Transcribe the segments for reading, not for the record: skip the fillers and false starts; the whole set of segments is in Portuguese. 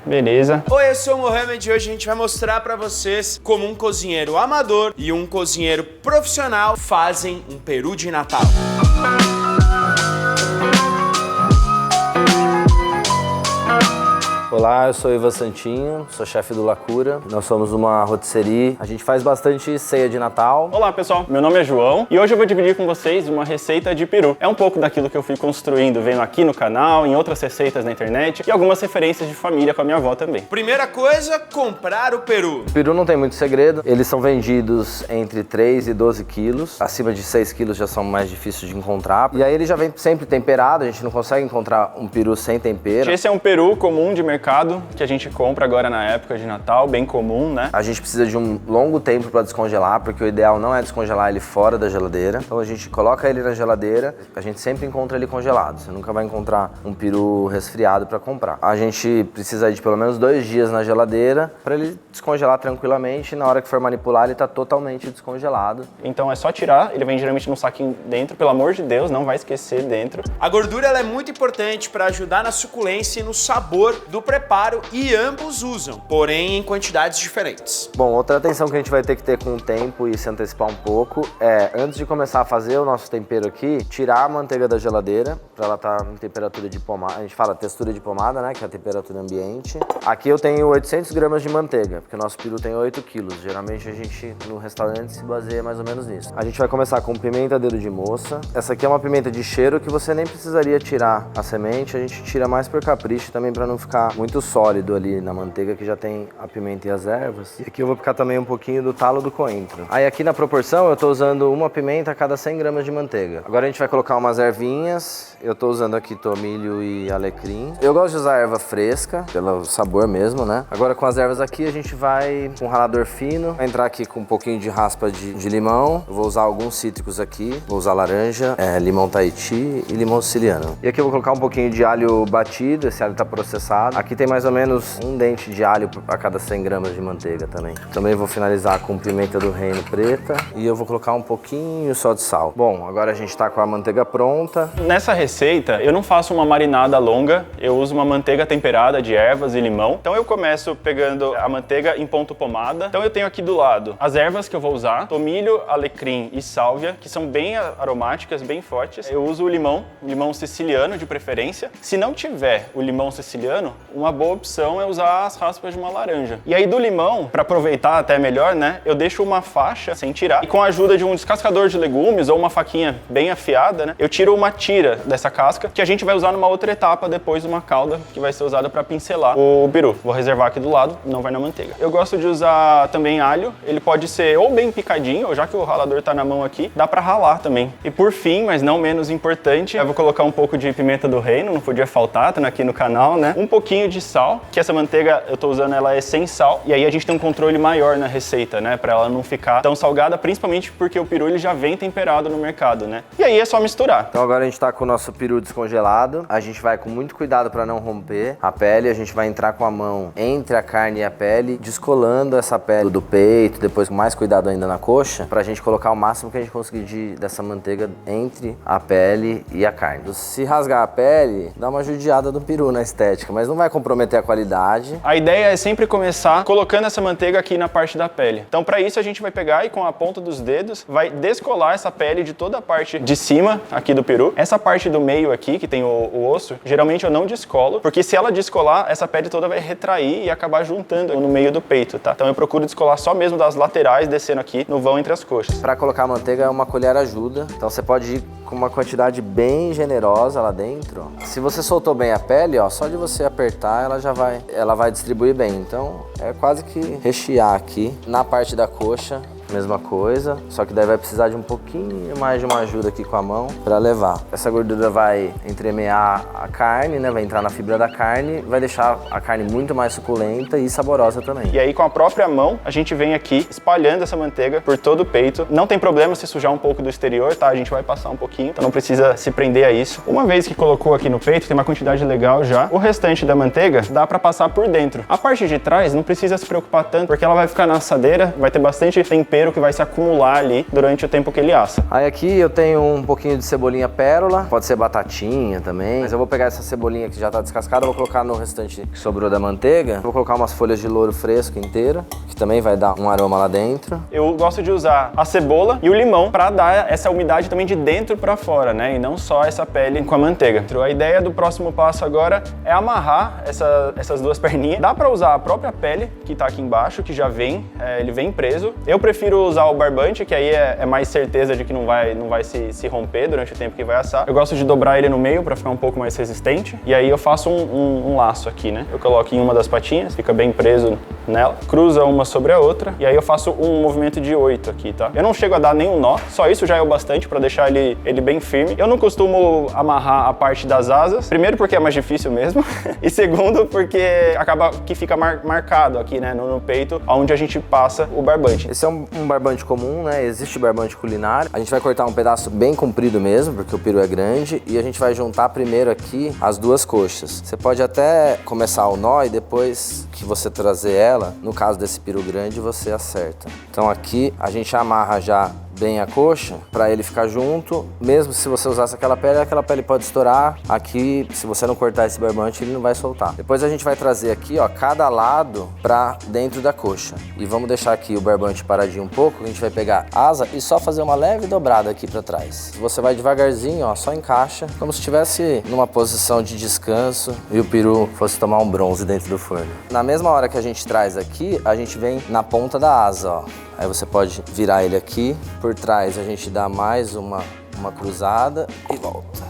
Beleza. Oi, eu sou o Mohamed e hoje a gente vai mostrar pra vocês como um cozinheiro amador e um cozinheiro profissional fazem um peru de Natal. Olá, eu sou o Ivan Santinho, sou chefe do Lacura. Nós somos uma rotisserie. A gente faz bastante ceia de Natal. Olá pessoal, meu nome é João e hoje eu vou dividir com vocês uma receita de peru. É um pouco daquilo que eu fui construindo, vendo aqui no canal, em outras receitas na internet e algumas referências de família com a minha avó também. Primeira coisa, comprar o peru. O peru não tem muito segredo, eles são vendidos entre 3 e 12 quilos. Acima de 6 quilos já são mais difíceis de encontrar. E aí ele já vem sempre temperado, a gente não consegue encontrar um peru sem tempero. Esse é um peru comum de mercado que a gente compra agora na época de Natal, bem comum, né? A gente precisa de um longo tempo para descongelar, porque o ideal não é descongelar ele fora da geladeira. Então a gente coloca ele na geladeira, a gente sempre encontra ele congelado. Você nunca vai encontrar um peru resfriado para comprar. A gente precisa de pelo menos 2 dias na geladeira para ele descongelar tranquilamente. E na hora que for manipular, ele tá totalmente descongelado. Então é só tirar, ele vem geralmente num saquinho dentro, pelo amor de Deus, não vai esquecer dentro. A gordura ela é muito importante para ajudar na suculência e no sabor do preparo e ambos usam, porém em quantidades diferentes. Bom, outra atenção que a gente vai ter que ter com o tempo e se antecipar um pouco é, antes de começar a fazer o nosso tempero aqui, tirar a manteiga da geladeira para ela estar em temperatura de pomada. A gente fala textura de pomada, né, que é a temperatura ambiente. Aqui eu tenho 800 gramas de manteiga, porque o nosso peru tem 8 quilos. Geralmente a gente no restaurante se baseia mais ou menos nisso. A gente vai começar com pimenta dedo de moça. Essa aqui é uma pimenta de cheiro que você nem precisaria tirar a semente, a gente tira mais por capricho também para não ficar muito sólido ali na manteiga, que já tem a pimenta e as ervas. E aqui eu vou picar também um pouquinho do talo do coentro. Aí aqui na proporção eu tô usando uma pimenta a cada 100 gramas de manteiga. Agora a gente vai colocar umas ervinhas. Eu tô usando aqui tomilho e alecrim. Eu gosto de usar erva fresca, pelo sabor mesmo, né? Agora com as ervas aqui a gente vai com um ralador fino. Vai entrar aqui com um pouquinho de raspa de limão. Eu vou usar alguns cítricos aqui. Vou usar laranja, limão Tahiti e limão siciliano. E aqui eu vou colocar um pouquinho de alho batido. Esse alho tá processado. Aqui tem mais ou menos um dente de alho a cada 100 gramas de manteiga também. Também vou finalizar com pimenta do reino preta e eu vou colocar um pouquinho só de sal. Bom, agora a gente tá com a manteiga pronta. Nessa receita, eu não faço uma marinada longa, eu uso uma manteiga temperada de ervas e limão. Então eu começo pegando a manteiga em ponto pomada. Então eu tenho aqui do lado as ervas que eu vou usar, tomilho, alecrim e sálvia, que são bem aromáticas, bem fortes. Eu uso o limão siciliano de preferência. Se não tiver o limão siciliano, uma boa opção é usar as raspas de uma laranja. E aí do limão, para aproveitar até melhor, né, eu deixo uma faixa sem tirar e com a ajuda de um descascador de legumes ou uma faquinha bem afiada, né, eu tiro uma tira dessa casca que a gente vai usar numa outra etapa depois de uma calda que vai ser usada para pincelar o peru. Vou reservar aqui do lado, não vai na manteiga. Eu gosto de usar também alho, ele pode ser ou bem picadinho, ou já que o ralador tá na mão aqui, dá para ralar também. E por fim, mas não menos importante, eu vou colocar um pouco de pimenta do reino, não podia faltar, tá aqui no canal, né? Um pouquinho de sal, que essa manteiga eu tô usando ela é sem sal, e aí a gente tem um controle maior na receita, né, para ela não ficar tão salgada, principalmente porque o peru ele já vem temperado no mercado, né? E aí é só misturar. Então agora a gente tá com o nosso peru descongelado, a gente vai com muito cuidado para não romper a pele, a gente vai entrar com a mão entre a carne e a pele, descolando essa pele do peito, depois com mais cuidado ainda na coxa, pra gente colocar o máximo que a gente conseguir dessa manteiga entre a pele e a carne. Se rasgar a pele, dá uma judiada do peru na estética, mas não vai comprometer a qualidade. A ideia é sempre começar colocando essa manteiga aqui na parte da pele. Então para isso a gente vai pegar e com a ponta dos dedos vai descolar essa pele de toda a parte de cima aqui do peru. Essa parte do meio aqui, que tem o osso, geralmente eu não descolo, porque se ela descolar, essa pele toda vai retrair e acabar juntando no meio do peito, tá? Então eu procuro descolar só mesmo das laterais, descendo aqui no vão entre as coxas. Para colocar a manteiga, uma colher ajuda. Então você pode ir com uma quantidade bem generosa lá dentro. Se você soltou bem a pele, ó, só de você apertar, ela vai distribuir bem. Então é quase que rechear aqui na parte da coxa. Mesma coisa, só que daí vai precisar de um pouquinho mais de uma ajuda aqui com a mão para levar. Essa gordura vai entremear a carne, né? Vai entrar na fibra da carne, vai deixar a carne muito mais suculenta e saborosa também. E aí com a própria mão, a gente vem aqui espalhando essa manteiga por todo o peito. Não tem problema se sujar um pouco do exterior, tá? A gente vai passar um pouquinho, então não precisa se prender a isso. Uma vez que colocou aqui no peito, tem uma quantidade legal já. O restante da manteiga dá para passar por dentro. A parte de trás não precisa se preocupar tanto, porque ela vai ficar na assadeira, vai ter bastante tempero tempero que vai se acumular ali durante o tempo que ele assa. Aí aqui eu tenho um pouquinho de cebolinha pérola, pode ser batatinha também, mas eu vou pegar essa cebolinha que já tá descascada, vou colocar no restante que sobrou da manteiga. Vou colocar umas folhas de louro fresco inteira, que também vai dar um aroma lá dentro. Eu gosto de usar a cebola e o limão para dar essa umidade também de dentro para fora, né? E não só essa pele com a manteiga. A ideia do próximo passo agora é amarrar essas duas perninhas. Dá para usar a própria pele que tá aqui embaixo, que já vem, ele vem preso. Eu prefiro usar o barbante, que aí é mais certeza de que não vai se romper durante o tempo que vai assar. Eu gosto de dobrar ele no meio para ficar um pouco mais resistente. E aí eu faço um laço aqui, né? Eu coloco em uma das patinhas, fica bem preso nela, cruza uma sobre a outra, e aí eu faço um movimento de 8 aqui, tá? Eu não chego a dar nenhum nó, só isso já é o bastante para deixar ele bem firme. Eu não costumo amarrar a parte das asas, primeiro porque é mais difícil mesmo, e segundo porque acaba que fica marcado aqui, né, no peito, onde a gente passa o barbante. Esse é um barbante comum, né? Existe barbante culinário. A gente vai cortar um pedaço bem comprido mesmo, porque o peru é grande, e a gente vai juntar primeiro aqui as duas coxas. Você pode até começar o nó e depois que você trazer ela, no caso desse peru grande, você acerta. Então aqui a gente amarra já bem a coxa para ele ficar junto. Mesmo se você usasse aquela pele pode estourar. Aqui, se você não cortar esse barbante, ele não vai soltar. Depois a gente vai trazer aqui, ó, cada lado para dentro da coxa. E vamos deixar aqui o barbante paradinho um pouco. A gente vai pegar a asa e só fazer uma leve dobrada aqui para trás. Você vai devagarzinho, ó, só encaixa, como se estivesse numa posição de descanso e o peru fosse tomar um bronze dentro do forno. Na mesma hora que a gente traz aqui, a gente vem na ponta da asa, ó. Aí você pode virar ele aqui, por trás a gente dá mais uma cruzada e volta.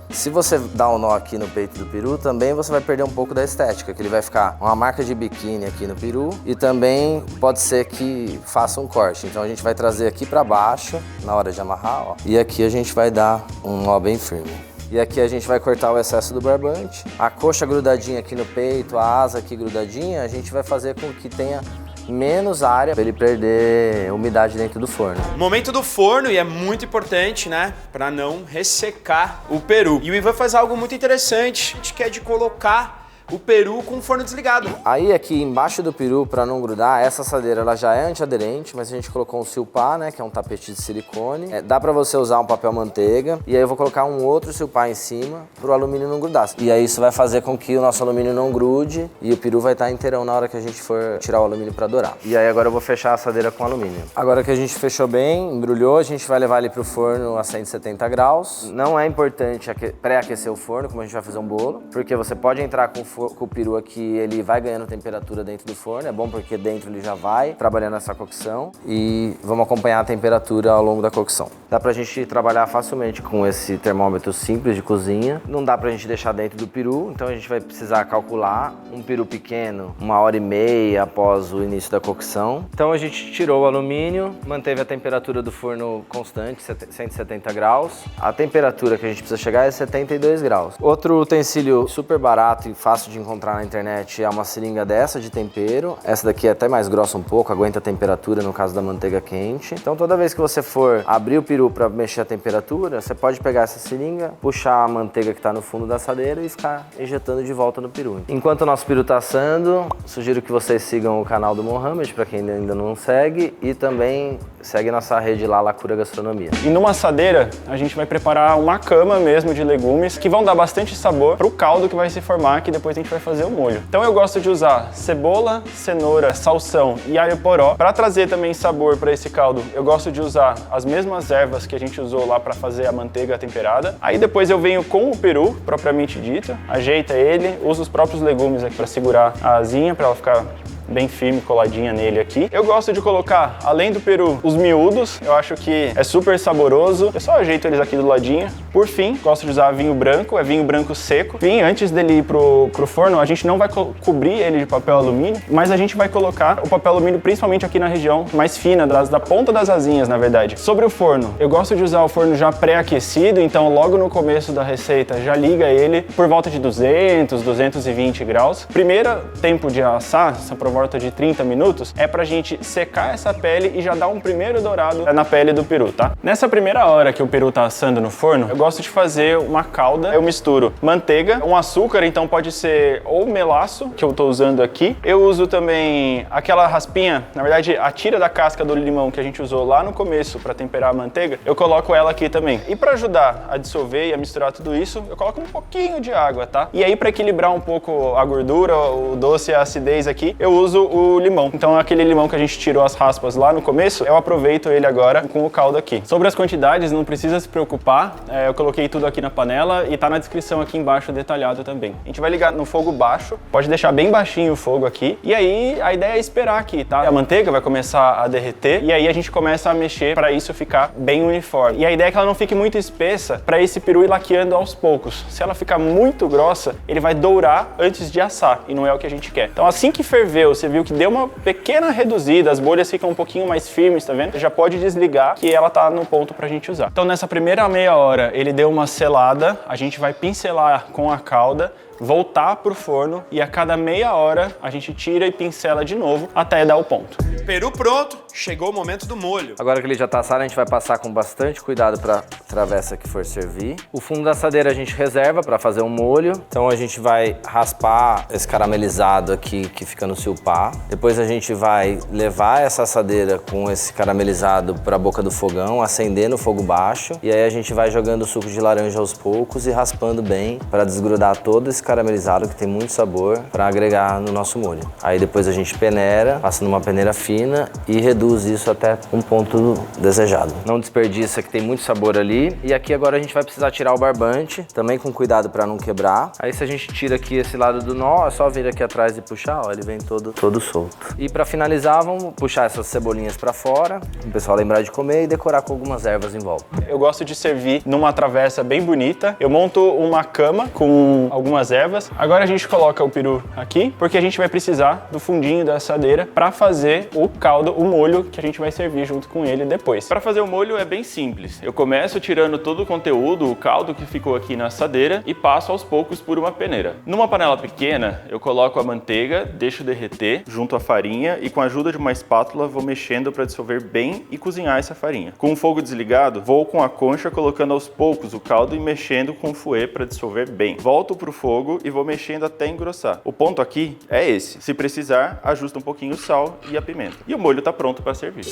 Se você dá um nó aqui no peito do peru, também você vai perder um pouco da estética, que ele vai ficar uma marca de biquíni aqui no peru e também pode ser que faça um corte. Então a gente vai trazer aqui para baixo na hora de amarrar, ó, e aqui a gente vai dar um nó bem firme. E aqui a gente vai cortar o excesso do barbante. A coxa grudadinha aqui no peito, a asa aqui grudadinha, a gente vai fazer com que tenha menos área para ele perder umidade dentro do forno. Momento do forno, e é muito importante, né, para não ressecar o peru. E o Ivan faz algo muito interessante, que é de colocar o peru com o forno desligado. Aí aqui embaixo do peru, para não grudar, essa assadeira ela já é antiaderente, mas a gente colocou um silpá, né, que é um tapete de silicone. Dá para você usar um papel manteiga, e aí eu vou colocar um outro silpá em cima para o alumínio não grudar. E aí isso vai fazer com que o nosso alumínio não grude e o peru vai estar inteirão na hora que a gente for tirar o alumínio para dourar. E aí agora eu vou fechar a assadeira com alumínio. Agora que a gente fechou bem, embrulhou, a gente vai levar ele pro forno a 170 graus. Não é importante pré-aquecer o forno, como a gente vai fazer um bolo, porque você pode entrar com o peru aqui, ele vai ganhando temperatura dentro do forno. É bom porque dentro ele já vai trabalhando essa cocção e vamos acompanhar a temperatura ao longo da cocção. Dá pra gente trabalhar facilmente com esse termômetro simples de cozinha. Não dá pra gente deixar dentro do peru, então a gente vai precisar calcular um peru pequeno 1h30 após o início da cocção. Então a gente tirou o alumínio, manteve a temperatura do forno constante, 170 graus. A temperatura que a gente precisa chegar é 72 graus. Outro utensílio super barato e fácil de encontrar na internet é uma seringa dessa de tempero. Essa daqui é até mais grossa um pouco, aguenta a temperatura no caso da manteiga quente. Então toda vez que você for abrir o peru para mexer a temperatura, você pode pegar essa seringa, puxar a manteiga que está no fundo da assadeira e ficar injetando de volta no peru. Enquanto o nosso peru está assando, sugiro que vocês sigam o canal do Mohamed, para quem ainda não segue, e também segue nossa rede lá, Lacura Gastronomia. E numa assadeira, a gente vai preparar uma cama mesmo de legumes que vão dar bastante sabor pro caldo que vai se formar, que depois a gente vai fazer o molho. Então eu gosto de usar cebola, cenoura, salsão e alho poró. Para trazer também sabor para esse caldo, eu gosto de usar as mesmas ervas que a gente usou lá para fazer a manteiga temperada. Aí depois eu venho com o peru, propriamente dito, ajeita ele, uso os próprios legumes aqui para segurar a asinha, para ela ficar bem firme, coladinha nele aqui. Eu gosto de colocar, além do peru, os miúdos. Eu acho que é super saboroso. Eu só ajeito eles aqui do ladinho. Por fim, gosto de usar vinho branco, é vinho branco seco. Enfim, antes dele ir pro forno, a gente não vai cobrir ele de papel alumínio, mas a gente vai colocar o papel alumínio principalmente aqui na região mais fina, da ponta das asinhas, na verdade. Sobre o forno, eu gosto de usar o forno já pré-aquecido, então logo no começo da receita já liga ele por volta de 200, 220 graus. Primeiro tempo de assar, por volta de 30 minutos, é pra gente secar essa pele e já dar um primeiro dourado na pele do peru, tá? Nessa primeira hora que o peru tá assando no forno, eu gosto de fazer uma calda. Eu misturo manteiga, um açúcar, então pode ser ou melaço, que eu tô usando aqui. Eu uso também aquela raspinha, na verdade a tira da casca do limão que a gente usou lá no começo para temperar a manteiga, eu coloco ela aqui também. E para ajudar a dissolver e a misturar tudo isso, eu coloco um pouquinho de água, tá? E aí para equilibrar um pouco a gordura, o doce e a acidez aqui, eu uso o limão. Então aquele limão que a gente tirou as raspas lá no começo, eu aproveito ele agora com o caldo aqui. Sobre as quantidades, não precisa se preocupar, eu coloquei tudo aqui na panela e tá na descrição aqui embaixo detalhado também. A gente vai ligar no fogo baixo, pode deixar bem baixinho o fogo aqui, e aí a ideia é esperar aqui, tá? A manteiga vai começar a derreter e aí a gente começa a mexer para isso ficar bem uniforme. E a ideia é que ela não fique muito espessa para esse peru ir laqueando aos poucos. Se ela ficar muito grossa, ele vai dourar antes de assar e não é o que a gente quer. Então assim que ferveu, você viu que deu uma pequena reduzida, as bolhas ficam um pouquinho mais firmes, tá vendo? Você já pode desligar que ela tá no ponto pra gente usar. Então nessa primeira meia hora ele deu uma selada, a gente vai pincelar com a calda, voltar pro forno e a cada meia hora a gente tira e pincela de novo até dar o ponto. Peru pronto, chegou o momento do molho. Agora que ele já tá assado, a gente vai passar com bastante cuidado pra travessa que for servir. O fundo da assadeira a gente reserva pra fazer um molho. Então a gente vai raspar esse caramelizado aqui que fica no silpá. Depois a gente vai levar essa assadeira com esse caramelizado pra boca do fogão, acender no fogo baixo. E aí a gente vai jogando o suco de laranja aos poucos e raspando bem pra desgrudar todo esse caramelizado que tem muito sabor pra agregar no nosso molho. Aí depois a gente peneira, passa numa peneira fina e reduz isso até um ponto desejado. Não desperdiça que tem muito sabor ali. E aqui agora a gente vai precisar tirar o barbante, também com cuidado para não quebrar. Aí se a gente tira aqui esse lado do nó, é só vir aqui atrás e puxar, ó, ele vem todo solto. E para finalizar, vamos puxar essas cebolinhas para fora, o pessoal lembrar de comer e decorar com algumas ervas em volta. Eu gosto de servir numa travessa bem bonita. Eu monto uma cama com algumas ervas. Agora a gente coloca o peru aqui, porque a gente vai precisar do fundinho da assadeira para fazer o caldo, o molho que a gente vai servir junto com ele depois. Para fazer o molho é bem simples. Eu começo tirando todo o conteúdo, o caldo que ficou aqui na assadeira e passo aos poucos por uma peneira. Numa panela pequena, eu coloco a manteiga, deixo derreter junto à farinha e com a ajuda de uma espátula vou mexendo para dissolver bem e cozinhar essa farinha. Com o fogo desligado, vou com a concha colocando aos poucos o caldo e mexendo com o fouet para dissolver bem. Volto pro fogo e vou mexendo até engrossar. O ponto aqui é esse. Se precisar, ajusta um pouquinho o sal e a pimenta. E o molho está pronto para servir.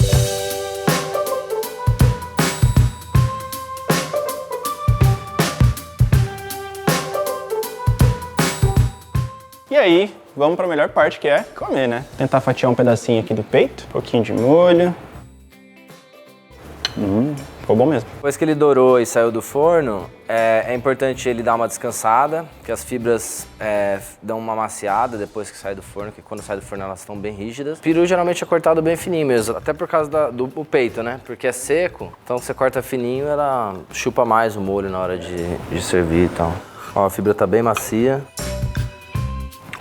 E aí, vamos para a melhor parte, que é comer, né? Tentar fatiar um pedacinho aqui do peito, um pouquinho de molho. Ficou bom mesmo. Depois que ele dourou e saiu do forno, é importante ele dar uma descansada, porque as fibras dão uma maciada depois que sai do forno, que quando sai do forno elas estão bem rígidas. O peru geralmente é cortado bem fininho mesmo, até por causa do peito, né? Porque é seco, então você corta fininho, ela chupa mais o molho na hora de servir e tal. Ó, a fibra tá bem macia.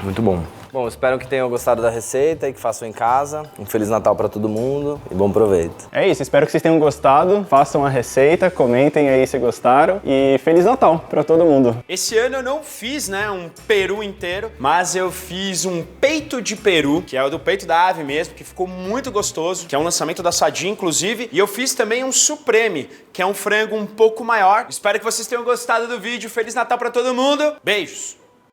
Muito bom. Bom, espero que tenham gostado da receita e que façam em casa. Um Feliz Natal para todo mundo e bom proveito. É isso, espero que vocês tenham gostado. Façam a receita, comentem aí se gostaram e Feliz Natal para todo mundo. Esse ano eu não fiz, né, um peru inteiro, mas eu fiz um peito de peru, que é o do peito da ave mesmo, que ficou muito gostoso, que é um lançamento da Sadia, inclusive. E eu fiz também um supreme, que é um frango um pouco maior. Espero que vocês tenham gostado do vídeo. Feliz Natal para todo mundo. Beijos!